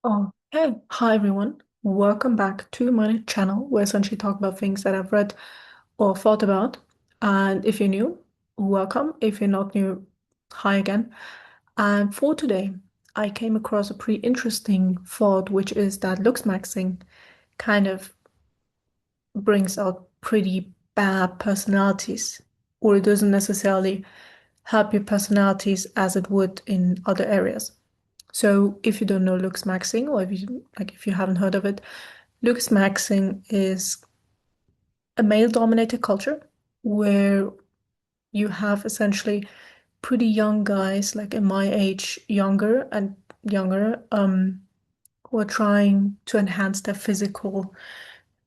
Oh, hey, hi everyone. Welcome back to my channel where I essentially talk about things that I've read or thought about. And if you're new, welcome. If you're not new, hi again. And for today, I came across a pretty interesting thought, which is that looksmaxxing kind of brings out pretty bad personalities, or it doesn't necessarily help your personalities as it would in other areas. So if you don't know Looksmaxxing, or if you haven't heard of it, Looksmaxxing is a male-dominated culture where you have essentially pretty young guys, like in my age, younger and younger, who are trying to enhance their physical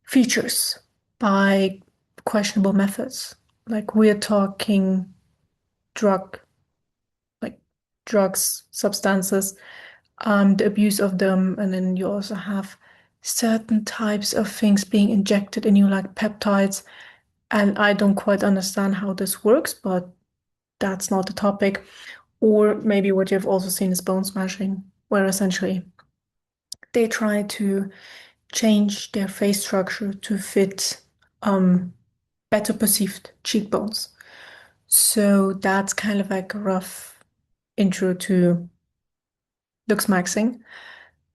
features by questionable methods. Like we're talking drug, like drugs, substances, the abuse of them, and then you also have certain types of things being injected in you, like peptides. And I don't quite understand how this works, but that's not the topic. Or maybe what you've also seen is bone smashing, where essentially they try to change their face structure to fit better perceived cheekbones. So that's kind of like a rough intro to looks maxing.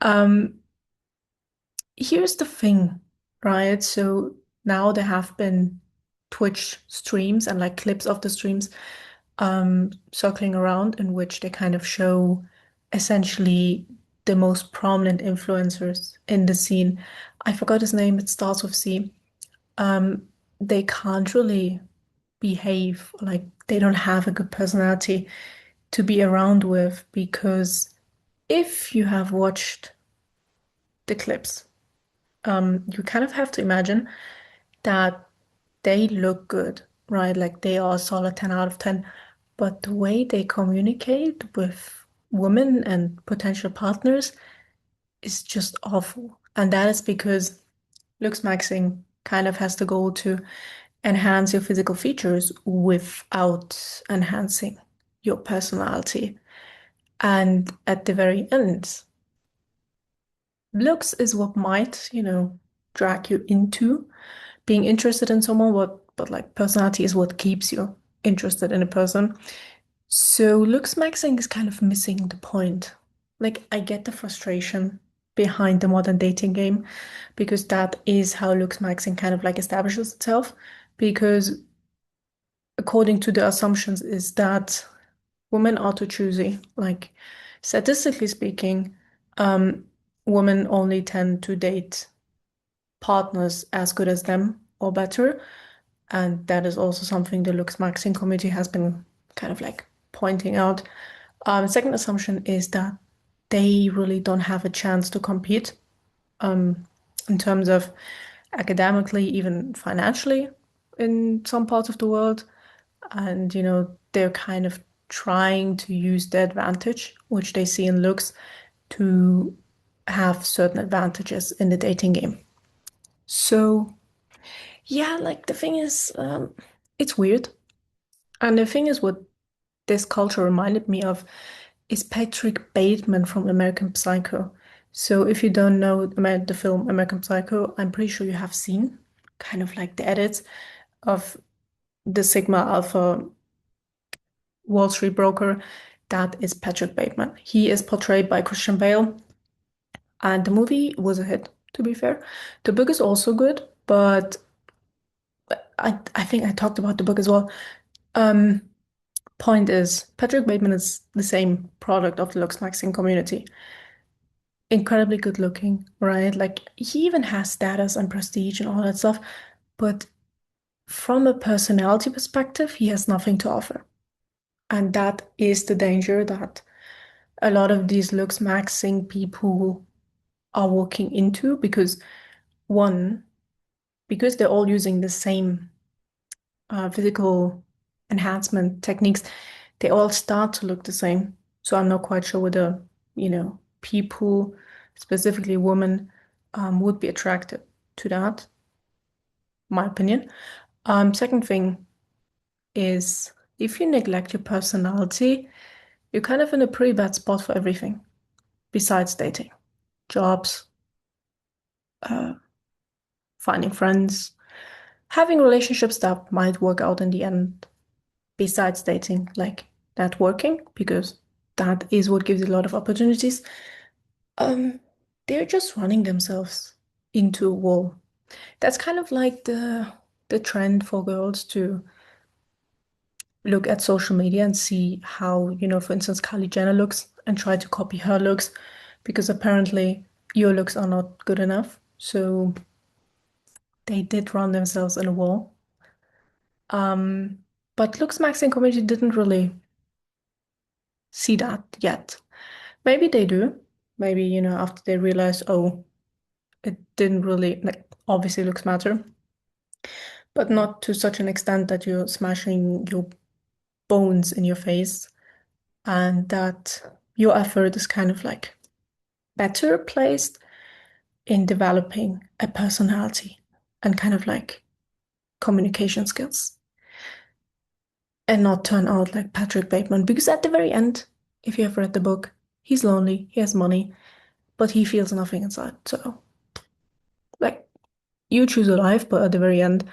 Um, Here's the thing, right? So now there have been Twitch streams and like clips of the streams circling around in which they kind of show essentially the most prominent influencers in the scene. I forgot his name, it starts with C. Um, they can't really behave, like they don't have a good personality to be around with because if you have watched the clips, you kind of have to imagine that they look good, right? Like they are a solid 10 out of 10. But the way they communicate with women and potential partners is just awful. And that is because looks maxing kind of has the goal to enhance your physical features without enhancing your personality. And at the very end, looks is what might, drag you into being interested in someone, but like personality is what keeps you interested in a person. So looks maxing is kind of missing the point. Like I get the frustration behind the modern dating game because that is how looks maxing kind of like establishes itself. Because according to the assumptions is that women are too choosy. Like statistically speaking, um, women only tend to date partners as good as them or better. And that is also something the looks maxing community has been kind of like pointing out. Second assumption is that they really don't have a chance to compete um, in terms of academically, even financially in some parts of the world. And, they're kind of trying to use the advantage, which they see in looks, to have certain advantages in the dating game. So, yeah, like the thing is, it's weird. And the thing is, what this culture reminded me of is Patrick Bateman from American Psycho. So if you don't know the film American Psycho, I'm pretty sure you have seen kind of like the edits of the Sigma Alpha Wall Street broker. That is Patrick Bateman. He is portrayed by Christian Bale, and the movie was a hit, to be fair. The book is also good, but I think I talked about the book as well. Um, Point is, Patrick Bateman is the same product of the Looksmaxxing community. Incredibly good looking, right? Like he even has status and prestige and all that stuff. But from a personality perspective, he has nothing to offer. And that is the danger that a lot of these Looksmaxxing people are walking into because one, because they're all using the same physical enhancement techniques, they all start to look the same. So I'm not quite sure whether, people, specifically women, would be attracted to that, my opinion. Second thing is if you neglect your personality, you're kind of in a pretty bad spot for everything besides dating. jobs, uh, finding friends, having relationships that might work out in the end, besides dating, like networking, because that is what gives a lot of opportunities. Um, they're just running themselves into a wall. That's kind of like the trend for girls to look at social media and see how, for instance, Kylie Jenner looks and try to copy her looks because apparently your looks are not good enough. So they did run themselves in a wall. Um, but Looksmaxxing community didn't really see that yet. Maybe they do. Maybe, after they realize, oh, it didn't really, like, obviously looks matter, but not to such an extent that you're smashing your bones in your face and that your effort is kind of like better placed in developing a personality and kind of like communication skills and not turn out like Patrick Bateman. Because at the very end, if you have read the book, he's lonely, he has money, but he feels nothing inside. So, like, you choose a life, but at the very end,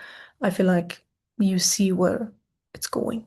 I feel like you see where it's going.